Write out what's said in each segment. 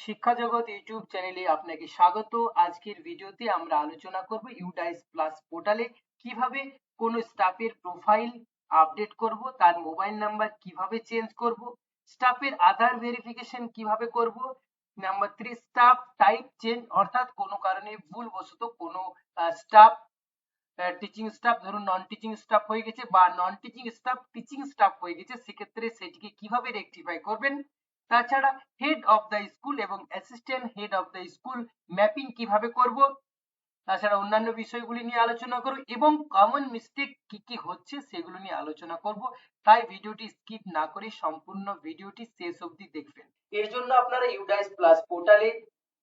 শিক্ষা জগৎ ইউটিউব চ্যানেলে আপনাকে স্বাগত। আজকের ভিডিওতে আমরা আলোচনা করব ইউডাইস প্লাস পোর্টালে কিভাবে কোনো স্টাফের প্রোফাইল আপডেট করব, তার মোবাইল নাম্বার কিভাবে চেঞ্জ করব, স্টাফের আধার ভেরিফিকেশন কিভাবে করব। নাম্বার 3, স্টাফ টাইপ চেঞ্জ, অর্থাৎ কোনো কারণে ভুলবশত কোনো স্টাফ টিচিং স্টাফ ধরুন নন টিচিং স্টাফ হয়ে গেছে বা নন টিচিং স্টাফ টিচিং স্টাফ হয়ে গেছে, সেক্ষেত্রে সেটিকে কিভাবে রেকটিফাই করবেন। তাছাড়া হেড অফ দ্য স্কুল এবং assistant head of the school mapping কিভাবে করব, তাছাড়া অন্যান্য বিষয়গুলি নিয়ে আলোচনা করব এবং কমন মিস্টেক কি কি হচ্ছে সেগুলো নিয়ে আলোচনা করব। তাই ভিডিওটি স্কিপ না করে সম্পূর্ণ ভিডিওটি শেষ অবধি দেখবেন। এর জন্য আপনারা ইউডাইস প্লাস পোর্টালে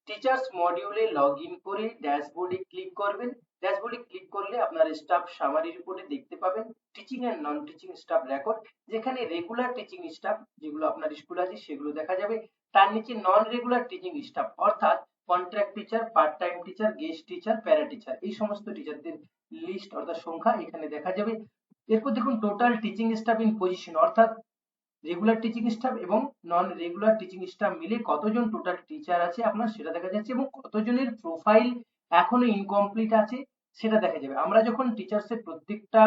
টিচার্স মডিউলে লগ ইন করে ড্যাশবোর্ডে ক্লিক করবেন। ড্যাশবোর্ডে ক্লিক করলে আপনার স্টাফ সামারি রিপোর্টে দেখতে পাবেন teaching and non teaching staff record, যেখানে রেগুলার টিচিং স্টাফ যেগুলো আপনার স্কুল আছে সেগুলো দেখা যাবে। তার নিচে নন রেগুলার টিচিং স্টাফ অর্থাৎ contract teacher, part time teacher, guest teacher, para teacher, এই সমস্ত টিচারদের লিস্ট অর্থাৎ সংখ্যা এখানে দেখা যাবে। এরপর দেখুন total teaching staff in position, অর্থাৎ রেগুলার টিচিং স্টাফ এবং নন রেগুলার টিচিং স্টাফ মিলে কতজন টোটাল টিচার আছে আপনার সেটা দেখা যাচ্ছে এবং কতজনের প্রোফাইল এখনো ইনকমপ্লিট আছে সেটা দেখা যাবে। আমরা যখন টিচার্সের প্রত্যেকটা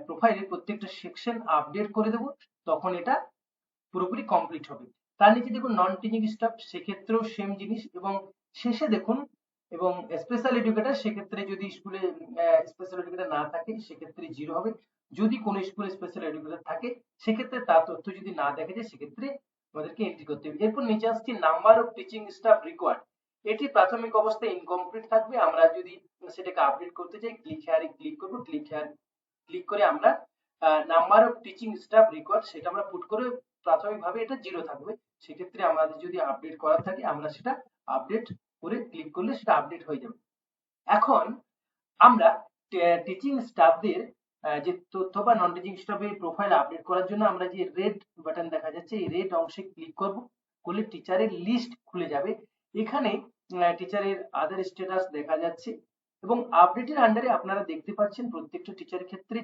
প্রোফাইলে প্রত্যেকটা সেকশন আপডেট করে দেব তখন এটা পুরোপুরি কমপ্লিট হবে। তার নিচে দেখুন নন টিচিং স্টাফ, সেক্ষেত্রেও সেম জিনিস এবং শেষে দেখুন এবং স্পেশাল এডুকেটর, সেক্ষেত্রে যদি স্কুলে স্পেশাল এডুকেটর না থাকে সেক্ষেত্রে 0 হবে। যদি কোনো স্কুলে স্পেশাল এডুকেটর থাকে সেক্ষেত্রে তার তথ্য যদি না দেখা যায় সেক্ষেত্রে আমাদেরকে এন্ট্রি করতে হবে। এরপর নিচে আসছে number of teaching staff required, এটি প্রাথমিক অবস্থায় ইনকমপ্লিট থাকবে। আমরা যদি সেটাকে আপডেট করতে চাই ক্লিক হেয়ারে ক্লিক করব, ক্লিক হেয়ার ক্লিক করে আমরা number of teaching staff required সেটা আমরা পুট করে প্রাথমিকভাবে এটা 0 থাকবে। সেক্ষেত্রে আমাদের যদি আপডেট করার থাকে আমরা সেটা আপডেট করে ক্লিক করলে সেটা আপডেট হয়ে যাবে। এখন আমরা টিচিং স্টাফদের যে তথ্য বা নন টিচিং স্টাফের প্রোফাইল আপডেট করার জন্য আমরা যে রেড বাটন দেখা যাচ্ছে এই রেড অংশে ক্লিক করব, করলে টিচারের লিস্ট খুলে যাবে। এখানে টিচারের আদার স্ট্যাটাস দেখা যাচ্ছে এবং আপডেটের আন্ডারে আপনারা দেখতে পাচ্ছেন প্রত্যেকটা টিচারের ক্ষেত্রে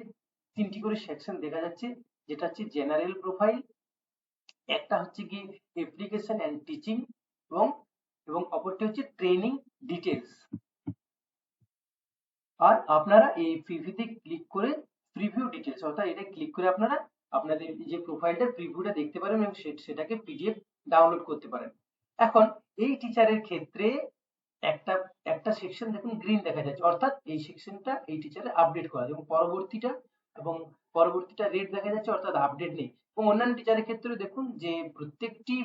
3টি করে সেকশন দেখা যাচ্ছে, যেটা হচ্ছে জেনারেল প্রোফাইল, একটা হচ্ছে কি অ্যাপ্লিকেশন এন্ড টিচিং এবং এবং অপরটি হচ্ছে ট্রেনিং ডিটেলস। আর আপনারা এই প্রিভিউতে ক্লিক করে প্রিভিউ ডিটেলস অর্থাৎ এটা ক্লিক করে আপনারা আপনাদের যে প্রোফাইলটার প্রিভিউটা দেখতে পারেন এবং সেটাকে পিডিএফ ডাউনলোড করতে পারেন। এখন এই টিচারের ক্ষেত্রে একটা একটা সেকশন দেখুন গ্রিন দেখা যাচ্ছে, অর্থাৎ এই সেকশনটা এই টিচারের আপডেট করা এবং পরবর্তীটা রেড দেখা যাচ্ছে অর্থাৎ আপডেট নেই। এবং অন্যান্য টিচারের ক্ষেত্রে দেখুন যে প্রত্যেকটি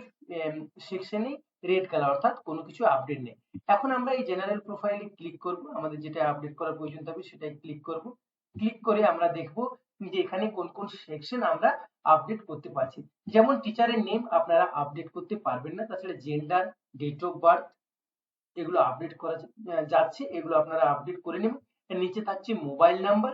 সেকশনে রেড কালার অর্থাৎ কোনো কিছু আপডেট নেই। এখন আমরা এই জেনারেল প্রোফাইলে ক্লিক করব, আমাদের যেটা আপডেট করার প্রয়োজন হবে সেটাই ক্লিক করব। ক্লিক করে আমরা দেখব যে এখানে কোন কোন সেকশন আমরা আপডেট করতে পারছি। যেমন টিচারের নেম আপনারা আপডেট করতে পারবেন না, তাছাড়া জেন্ডার, ডেট অফ বার্থ এগুলো আপডেট করা যাচ্ছে, এগুলো আপনারা আপডেট করে নেবেন। এর নিচে থাকছে মোবাইল নাম্বার,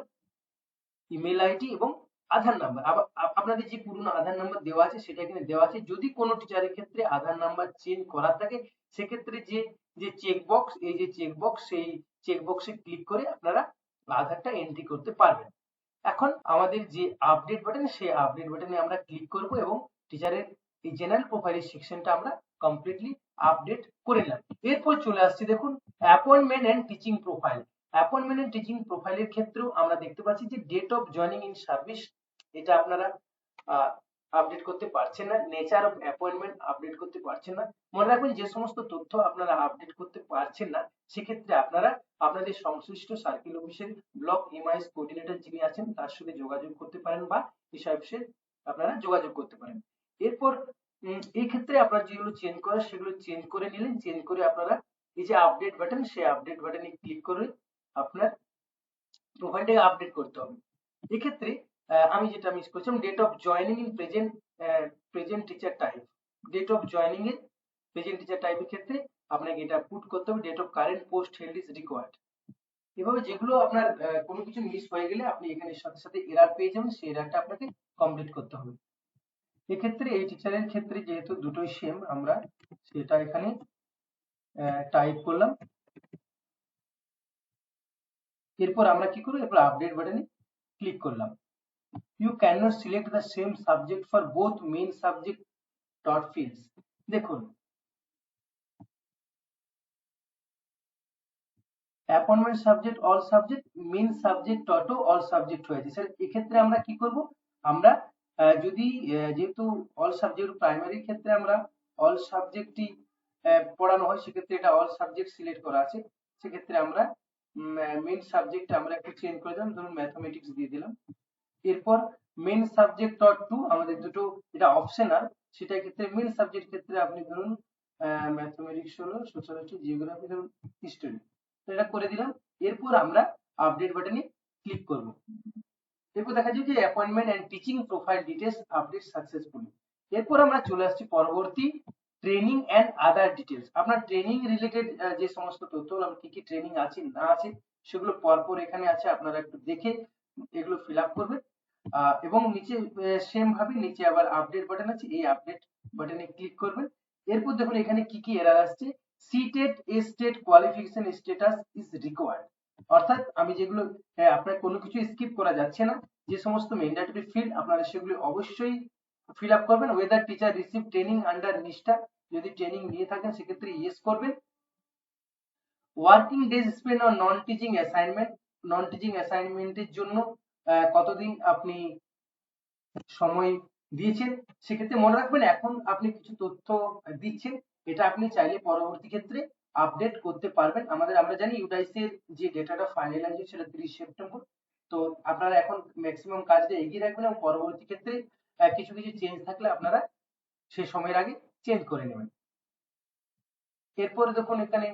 ইমেল আইডি এবং আধার নাম্বার। আবার আপনাদের যে পুরনো আধার নাম্বার দেওয়া আছে সেটা এখানে দেওয়া আছে। যদি কোনো টিচারের ক্ষেত্রে আধার নাম্বার চেঞ্জ করার থাকে সেক্ষেত্রে যে যে চেকবক্স, এই যে চেকবক্স, সেই চেকবক্সে ক্লিক করে আপনারা আধারটা এন্ট্রি করতে পারবেন। এখন আমাদের যে আপডেট বাটন সেই আপডেট বাটনে আমরা ক্লিক করব এবং টিচারের এই জেনারেল প্রোফাইলের সেকশনটা আমরা কমপ্লিটলি আপডেট করে নিলাম। এরপর চলে আসছে দেখুন appointment and teaching profile. Appointment and teaching প্রোফাইলের ক্ষেত্রেও আমরা দেখতে পাচ্ছি যে date of joining in service, এটা আপনারা আপডেট করতে পারছেন না। নেচার অফ অ্যাপয়েন্টমেন্ট আপডেট করতে পারছেন না। মনে রাখবেন যে সমস্ত তথ্য আপনারা আপডেট করতে পারছেন না সেক্ষেত্রে আপনারা আপনাদের সংশ্লিষ্ট সার্কেল অফিসের ব্লক এমআইএস কোঅর্ডিনেটর যিনি আছেন তার সাথে যোগাযোগ করতে পারেন বা এসআই অফিসে আপনারা যোগাযোগ করতে পারেন। এরপর এই ক্ষেত্রে আপনারা যেগুলো চেঞ্জ করার সেগুলো চেঞ্জ করে নিলেন। চেঞ্জ করে আপনারা এই যে আপডেট বাটন সেই আপডেট বাটনে ক্লিক করে আপনার প্রোফাইলটাকে আপডেট করতে হবে। এক্ষেত্রে আমি যেটা মিস করছিলাম date of joining in present teacher type, date of joining এর প্রেজেন্ট টিচার টাইপের ক্ষেত্রে আপনাকে এটা পুট করতে হবে date of current post held is required. এভাবে যেগুলো আপনার কোনো কিছু মিস হয়ে গেলে আপনি এখানে সাথে সাথে এরর পেয়ে যাবেন, সেই এররটা আপনাকে কমপ্লিট করতে হবে। এক্ষেত্রে এই টিচারের ক্ষেত্রে যেহেতু দুটোই সেম আমরা সেটা এখানে টাইপ করলাম। এরপর আমরা কি করব, এরপর আপডেট বাটনে ক্লিক করলাম। You can not select the same subject for both main subject dot fields. দেখুন appointment subject all subject main subject auto all subject হয়েছে স্যার। এক্ষেত্রে আমরা কি করব, আমরা যদি যেহেতু অল সাবজেক্ট প্রাইমারির ক্ষেত্রে আমরা অল সাবজেক্টই পড়ানো হয়, সেক্ষেত্রে এটা অল সাবজেক্ট সিলেক্ট করা আছে, সেক্ষেত্রে আমরা মেন সাবজেক্ট আমরা একটু চেঞ্জ করে দিলাম, ধরুন ম্যাথমেটিক্স দিয়ে দিলাম। এরপর মেন সাবজেক্ট ডট টু আমাদের দুটো, এটা অপশনাল, সেটা ক্ষেত্রে মেন সাবজেক্ট ক্ষেত্রে আপনি ধরুন ম্যাথমেটিক্স হলো, সোশ্যালজি, জিওগ্রাফি, ধরুন হিস্টোরি, এটা করে দিলাম। এরপর আমরা আপডেট বাটনে ক্লিক করব। এরপর দেখা যায় যে appointment and teaching profile details update successfully. এরপর আমরা চলে আসছি পরবর্তী ট্রেনিং এন্ড আদার ডিটেলস। আপনার ট্রেনিং রিলেটেড যে সমস্ত তথ্য, আপনার কি কি ট্রেনিং আছে না আছে সেগুলো পরপর এখানে আছে, আপনারা একটু দেখে এগুলো ফিল আপ করবেন। এবং নিচে সেম ভাবে নিচে আবার আপডেট বাটন আছে, এই আপডেট বাটনে ক্লিক করবেন। এরপর দেখুন এখানে কি কি এরর আসছে, CTET state qualification status is required. অর্থাৎ আমি যেগুলো আপনার কোনো কিছু স্কিপ করা যাচ্ছে না, যে সমস্ত ম্যান্ডেটরি ফিল্ড আপনারা সেগুলো অবশ্যই ফিল আপ করবেন। Weather teacher receive training under নিষ্ঠা, যদি ট্রেনিং নিয়ে থাকেন সেক্ষেত্রে ইয়েস করবেন। Working days spend on non teaching assignment, non teaching অ্যাসাইনমেন্টের জন্য কতদিন আপনি সময় দিয়েছেন, সেক্ষেত্রে মনে রাখবেন এখন আপনি কিছু তথ্য দিচ্ছেন, এটা আপনি চাইলে পরবর্তী ক্ষেত্রে আপডেট করতে পারবেন। আমরা জানি ইউডাইসের যে ডেটাটা ফাইনালাইজ হয়েছে সেটা 30 সেপ্টেম্বর, তো আপনারা এখন ম্যাক্সিমাম কাজটা এগিয়ে রাখবেন এবং পরবর্তী ক্ষেত্রে কিছু কিছু চেঞ্জ থাকলে আপনারা সেই সময়ের আগে চেঞ্জ করে নেবেন। এরপরে দেখুন এখানে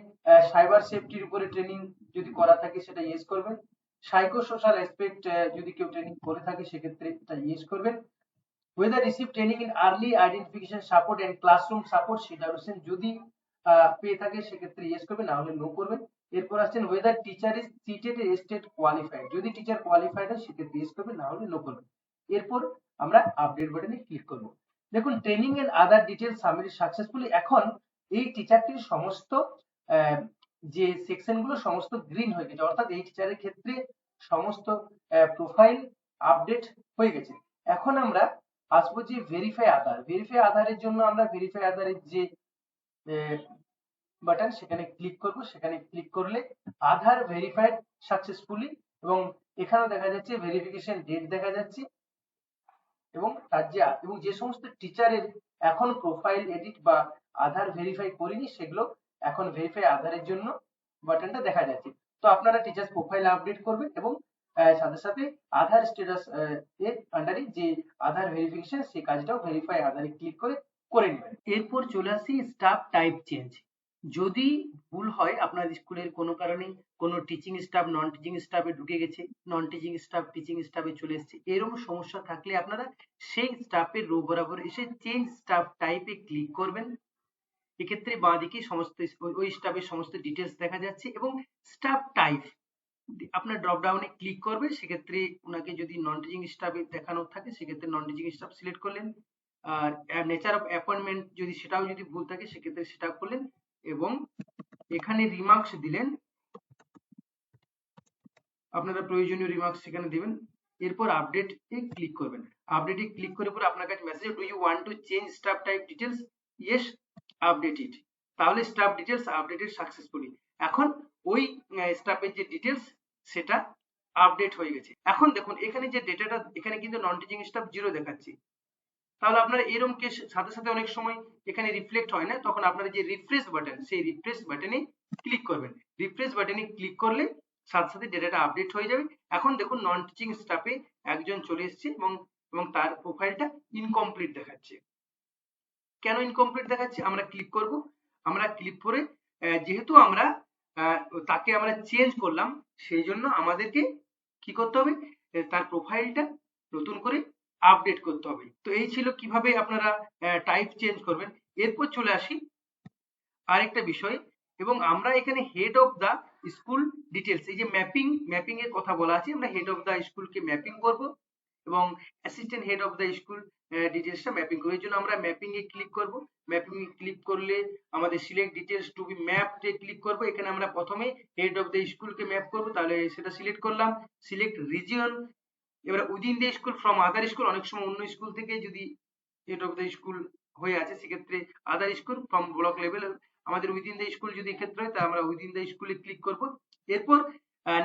সাইবার সেফটির উপরে ট্রেনিং যদি করা থাকে সেটা ইয়েস করবেন। সাইকো সোশ্যাল অ্যাসপেক্ট যদি কেউ ট্রেনিং করে থাকে সেক্ষেত্রে এটা ইয়েস করবেন। whether receive training in early identification support and classroom support সেটা বলছেন, যদি পেয়ে থাকে সেক্ষেত্রে ইয়েস করবেন, না হলে নো করবেন। এরপর আসছেন whether teacher is seated state qualified, যদি টিচার কোয়ালিফাইড হয় সেক্ষেত্রে ইয়েস করবেন, না হলে নো করবেন। এরপর আমরা আপডেট বাটনে ক্লিক করব। দেখুন training and other details submit successfully. এখন এই টিচারটির সমস্ত যে সেকশন গুলো সমস্ত গ্রিন হয়ে গেছে, অর্থাৎ এই টিচারের ক্ষেত্রে সমস্ত প্রোফাইল আপডেট হয়ে গেছে। এখন আমরা আসবো যে ভেরিফাই আধার। ভেরিফাই আধারের জন্য আমরা ভেরিফাই আধারের যে বাটন সেখানে ক্লিক করব। সেখানে ক্লিক করলে আধার ভেরিফাইড সাকসেসফুলি, এবং এখানেও দেখা যাচ্ছে ভেরিফিকেশন ডেট দেখা যাচ্ছে, এবং তার যে সমস্ত টিচারের এখন প্রোফাইল এডিট বা আধার ভেরিফাই করিনি সেগুলো এখন ভেরিফাই আধারের জন্য বাটনটা দেখা যাচ্ছে। তো আপনারা টিচার প্রোফাইল আপডেট করবেন এবং সাথে সাথে আধার স্ট্যাটাস এর আন্ডারে যে আধার ভেরিফিকেশন সেই কাজটাও ভেরিফাই আধারে ক্লিক করে নেবেন। এরপর চলে আসি স্টাফ টাইপ চেঞ্জ। যদি ভুল হয় আপনার স্কুলের কোনো কারণে কোনো টিচিং স্টাফ নন টিচিং স্টাফে ঢুকে গেছে, নন টিচিং স্টাফ টিচিং স্টাফে চলে এসেছে, এরকম সমস্যা থাকলে আপনারা সেই স্টাফের রো বরাবর এসে চেঞ্জ স্টাফ টাইপে ক্লিক করবেন। এক্ষেত্রে বাঁদিকে সমস্ত ওই স্টাফের সমস্ত ডিটেলস দেখা যাচ্ছে এবং স্টাফ টাইপ আপনার ড্রপ ডাউনে ক্লিক করবেন। সেক্ষেত্রে ওনাকে যদি নন টিচিং স্টাফে দেখানো থাকে সেক্ষেত্রে নন টিচিং স্টাফ সিলেক্ট করলেন, আর নেচার অফ অ্যাপয়েন্টমেন্ট যদি সেটাও যদি ভুল থাকে সেক্ষেত্রে সেটা করলেন এবং এখানে রিমার্কস দিলেন, আপনারা প্রয়োজনীয় রিমার্কস সেখানে দিবেন। এরপর আপডেট এ ক্লিক করবেন। আপডেটে ক্লিক করে পরে আপনার কাছে message, do you want to change staff type details, yes update it. তাহলে স্টাফ ডিটেলস আপডেটেড সাকসেসফুলি। এখন ওই স্টাফের যে ডিটেলস সেটা আপডেট হয়ে গেছে। এখন দেখুন এখানে যে ডেটাটা এখানে কিন্তু নন টিচিং স্টাফ 0 দেখাচ্ছে, তাহলে আপনারা এরকম কেস সাথে সাথে অনেক সময় এখানে রিফ্লেক্ট হয় না, তখন আপনারা যে রিফ্রেশ বাটন সেই রিফ্রেশ বাটনে ক্লিক করবেন। রিফ্রেশ বাটনে ক্লিক করলে সাথে সাথে ডেটাটা আপডেট হয়ে যাবে। এখন দেখুন নন টিচিং স্টাফে একজন চলে এসেছে এবং তার প্রোফাইলটা ইনকমপ্লিট দেখাচ্ছে। কেন ইনকমপ্লিট দেখাচ্ছে আমরা ক্লিক করব। আমরা ক্লিক করে যেহেতু আমরা তাকে আমরা চেঞ্জ করলাম সেই জন্য আমাদেরকে কি করতে হবে, তার প্রোফাইলটা নতুন করে আপডেট করতে হবে। তো এই ছিল কিভাবে আপনারা টাইপ চেঞ্জ করবেন। এরপর চলে আসি আরেকটা বিষয়, এবং আমরা এখানে head of the school details, এই যে ম্যাপিং এর কথা বলা আছে, আমরা হেড অফ দা স্কুলকে ম্যাপিং করব এবং assistant head of the school ডিটেলসটা ম্যাপিং করব। এর জন্য আমরা ম্যাপিং এ ক্লিক করব। ম্যাপিং এ ক্লিক করলে আমাদের select details to be mapped এ ক্লিক করব। এখানে আমরা প্রথমে হেড অফ দা স্কুলকে ম্যাপ করব, তাহলে সেটা সিলেক্ট করলাম। সিলেক্ট রিজিয়ন, এবার within the school from other school, অনেক সময় অন্য স্কুল থেকে যদি হেড অফ দ্য স্কুল হয়ে আছে সেক্ষেত্রে আদার স্কুল ফ্রম ব্লক লেভেল আমাদের উইদিন দ্য স্কুল যদি ক্ষেত্রে হয়, তাহলে আমরা উইদিন দ্য স্কুলে ক্লিক করব। এরপর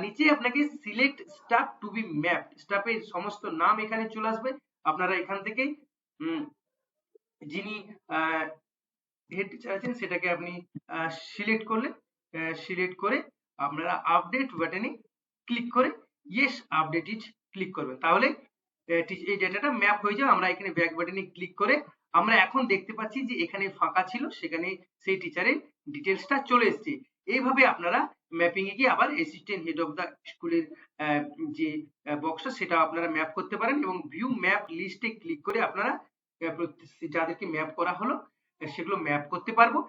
নিচে আপনাকে select staff to be mapped, স্টাফের সমস্ত নাম এখানে চলে আসবে। আপনারা এখান থেকে যিনি হেড টিচার আছেন সেটাকে আপনি সিলেক্ট করলেন, সিলেক্ট করে আপনারা আপডেট বাটনে ক্লিক করে ইয়েস আপডেট ইট ক্লিক করবেন। তাহলে এই ডেটাটা ম্যাপ হয়ে যাবে। আমরা এখানে ব্যাক বাটনে ক্লিক করে আমরা এখন দেখতে পাচ্ছি যে এখানে ফাঁকা ছিল, সেখানে সেই টিচারের ডিটেলসটা চলে এসেছে। এইভাবে আপনারা ম্যাপিং এ গিয়ে আবার অ্যাসিস্ট্যান্ট হেড অফ দা স্কুলের যে বক্সটা সেটা আপনারা ম্যাপ করতে পারেন, এবং ভিউ ম্যাপ লিস্টে ক্লিক করে আপনারা যাদেরকে ম্যাপ করা হলো সেগুলো ম্যাপ করতে পারবো।